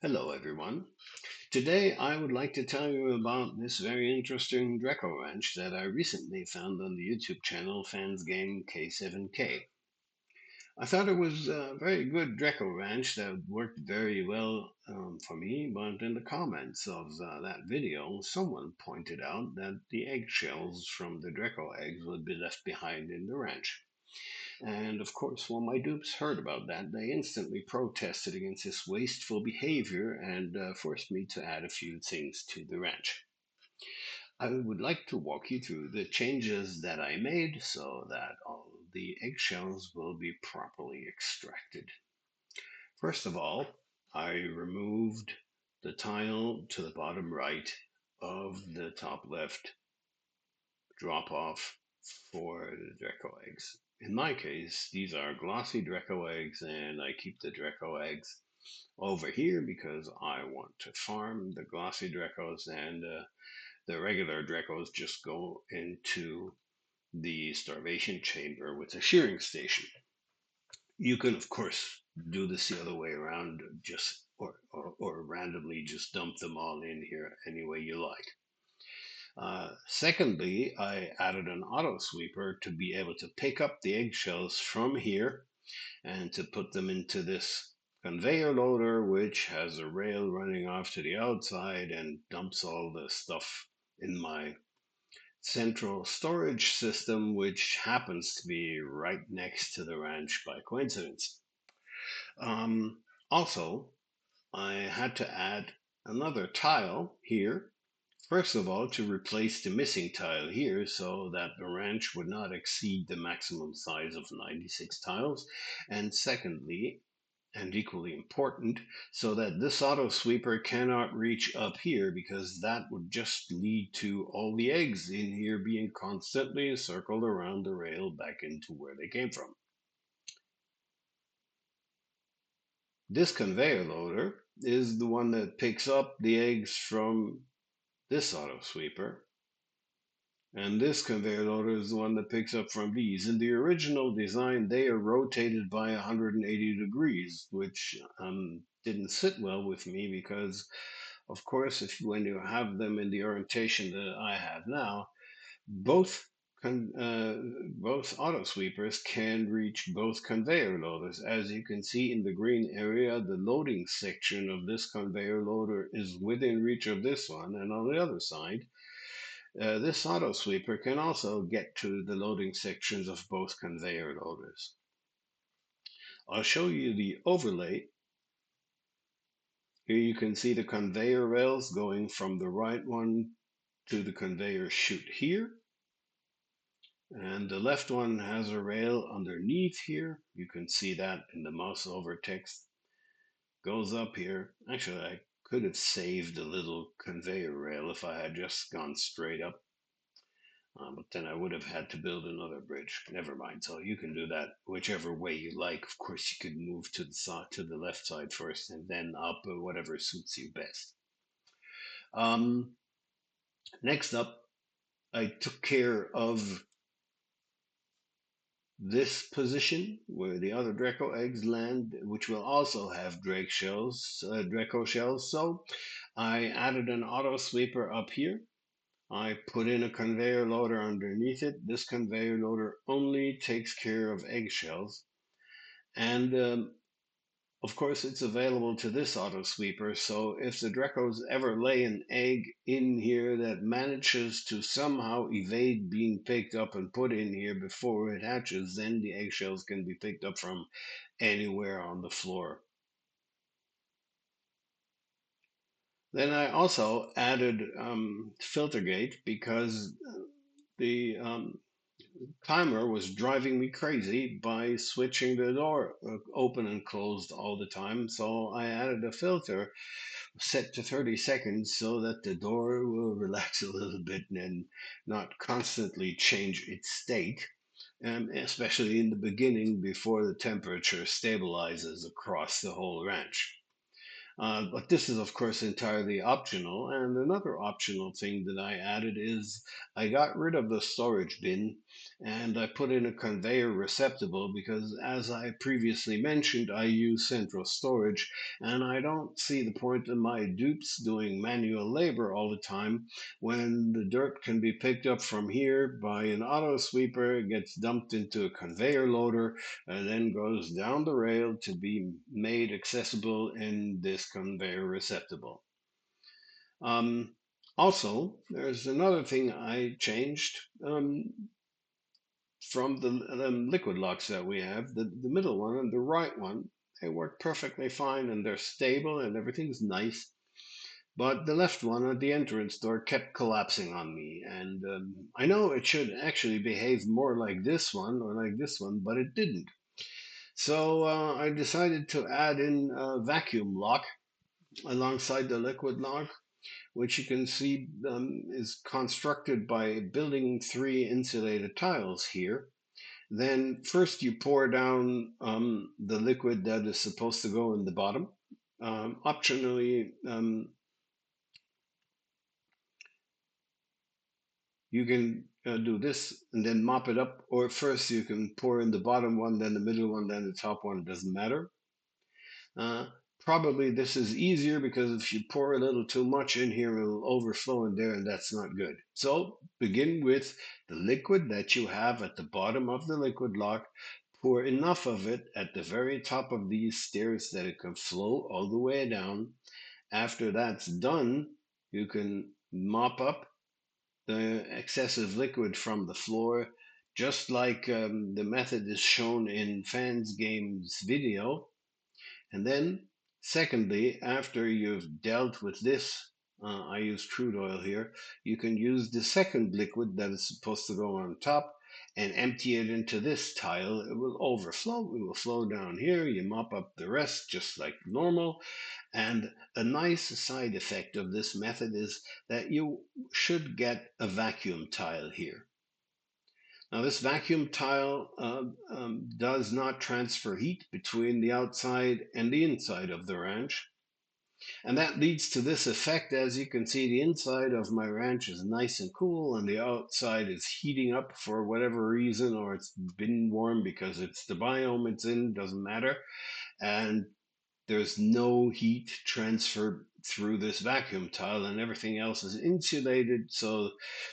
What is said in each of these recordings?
Hello, everyone. Today, I would like to tell you about this very interesting Drecko Ranch that I recently found on the YouTube channel Fans Game K7K. I thought it was a very good Drecko Ranch that worked very well for me, but in the comments of that video, someone pointed out that the eggshells from the Drecko eggs would be left behind in the ranch. And of course, when my dupes heard about that, they instantly protested against this wasteful behavior and forced me to add a few things to the ranch. I would like to walk you through the changes that I made so that all the eggshells will be properly extracted. First of all, I removed the tile to the bottom right of the top left drop off for the Drecko eggs. In my case, these are glossy Drecko eggs, and I keep the Drecko eggs over here because I want to farm the glossy Dreckos, and the regular Dreckos just go into the starvation chamber with a shearing station. You can, of course, do this the other way around, just or randomly just dump them all in here any way you like. Secondly, I added an auto sweeper to be able to pick up the eggshells from here and to put them into this conveyor loader, which has a rail running off to the outside and dumps all the stuff in my central storage system, which happens to be right next to the ranch by coincidence. Um, Also, I had to add another tile here. First of all, to replace the missing tile here so that the ranch would not exceed the maximum size of 96 tiles. And secondly, and equally important, so that this auto sweeper cannot reach up here because that would just lead to all the eggs in here being constantly circled around the rail back into where they came from. This conveyor loader is the one that picks up the eggs from this auto sweeper. And this conveyor loader is the one that picks up from these. In the original design, they are rotated by 180 degrees, which didn't sit well with me because, of course, if when you have them in the orientation that I have now, both both auto sweepers can reach both conveyor loaders. As you can see in the green area, the loading section of this conveyor loader is within reach of this one, and on the other side, this auto sweeper can also get to the loading sections of both conveyor loaders. I'll show you the overlay. Here you can see the conveyor rails going from the right one to the conveyor chute here. And the left one has a rail underneath here. You can see that in the mouse over text. Goes up here. Actually, I could have saved the little conveyor rail if I had just gone straight up. But then I would have had to build another bridge. Never mind. So you can do that whichever way you like. Of course, you could move to the side, to the left side first, and then up, whatever suits you best. Um, Next up, I took care of this position where the other Drecko eggs land, which will also have Drecko shells. So I added an auto sweeper up here. I put in a conveyor loader underneath it. This conveyor loader only takes care of eggshells. And of course, it's available to this auto sweeper. So if the Dreckos ever lay an egg in here that manages to somehow evade being picked up and put in here before it hatches, then the eggshells can be picked up from anywhere on the floor. Then I also added filter gate because the timer was driving me crazy by switching the door open and closed all the time. So I added a filter set to 30 seconds so that the door will relax a little bit and not constantly change its state, especially in the beginning before the temperature stabilizes across the whole ranch. But this is, of course, entirely optional. And another optional thing that I added is I got rid of the storage bin and I put in a conveyor receptacle because, as I previously mentioned, I use central storage and I don't see the point in my dupes doing manual labor all the time when the dirt can be picked up from here by an auto sweeper, gets dumped into a conveyor loader, and then goes down the rail to be made accessible in this conveyor receptacle. Um, Also, there's another thing I changed from the liquid locks that we have. The middle one and the right one, they work perfectly fine and they're stable and everything's nice. But the left one at the entrance door kept collapsing on me. And I know it should actually behave more like this one or like this one, but it didn't. So I decided to add in a vacuum lock alongside the liquid lock, which you can see is constructed by building three insulated tiles here. Then first you pour down the liquid that is supposed to go in the bottom. Optionally, you can do this and then mop it up, or first you can pour in the bottom one, then the middle one, then the top one. It doesn't matter. Uh, Probably this is easier because if you pour a little too much in here, it'll overflow in there, and that's not good. So begin with the liquid that you have at the bottom of the liquid lock. Pour enough of it at the very top of these stairs that it can flow all the way down. After that's done, you can mop up the excessive liquid from the floor, just like the method is shown in Fans Game's video. And then, secondly, after you've dealt with this, I use crude oil here, you can use the second liquid that is supposed to go on top and empty it into this tile. It will overflow. It will flow down here. You mop up the rest just like normal. And a nice side effect of this method is that you should get a vacuum tile here. Now, this vacuum tile does not transfer heat between the outside and the inside of the ranch. And that leads to this effect. As you can see, the inside of my ranch is nice and cool, and the outside is heating up for whatever reason, or it's been warm because it's the biome it's in, doesn't matter. And there's no heat transfer through this vacuum tile, and everything else is insulated, so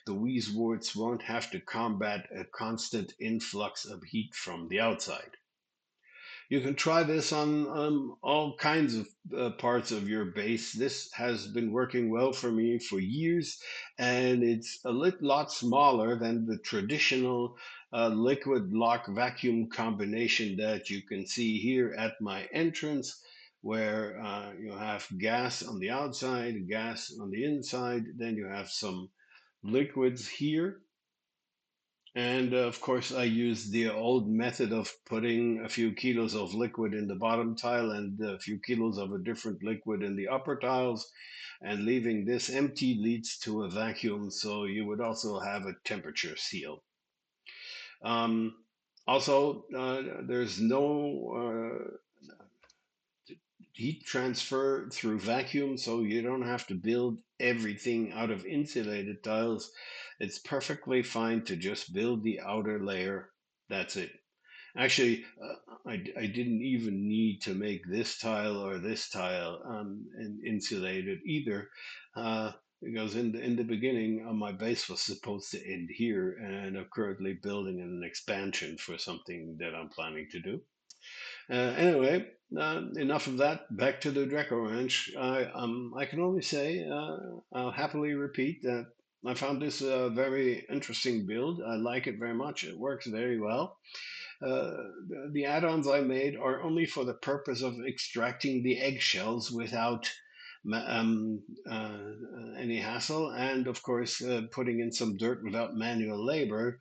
the Weezeworts won't have to combat a constant influx of heat from the outside. You can try this on all kinds of parts of your base. This has been working well for me for years, and it's a lot smaller than the traditional liquid lock vacuum combination that you can see here at my entrance, where you have gas on the outside, gas on the inside, then you have some liquids here, and of course, I used the old method of putting a few kilos of liquid in the bottom tile and a few kilos of a different liquid in the upper tiles. And leaving this empty leads to a vacuum, so you would also have a temperature seal. Um, Also, there's no heat transfer through vacuum, so you don't have to build everything out of insulated tiles. It's perfectly fine to just build the outer layer. That's it. Actually, I didn't even need to make this tile or this tile insulated either, because in the beginning, my base was supposed to end here, and I'm currently building an expansion for something that I'm planning to do. Anyway, enough of that. Back to the Drecko Ranch. I can only say I'll happily repeat that I found this a very interesting build. I like it very much. It works very well. The add-ons I made are only for the purpose of extracting the eggshells without any hassle, and of course putting in some dirt without manual labor.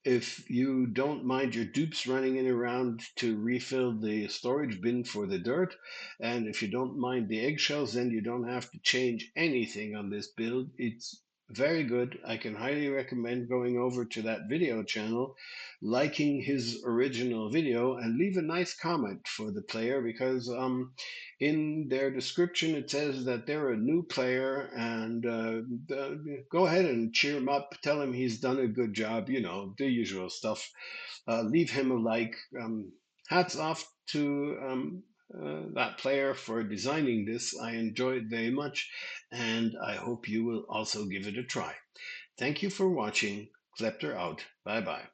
If you don't mind your dupes running in around to refill the storage bin for the dirt, and if you don't mind the eggshells, then you don't have to change anything on this build. It's Very good. I can highly recommend going over to that video channel, liking his original video, and leave a nice comment for the player because in their description it says that they're a new player, and go ahead and cheer him up. Tell him he's done a good job, the usual stuff. Leave him a like. Hats off to that player for designing this. I enjoyed very much, and I hope you will also give it a try. Thank you for watching. Klepter out. Bye bye.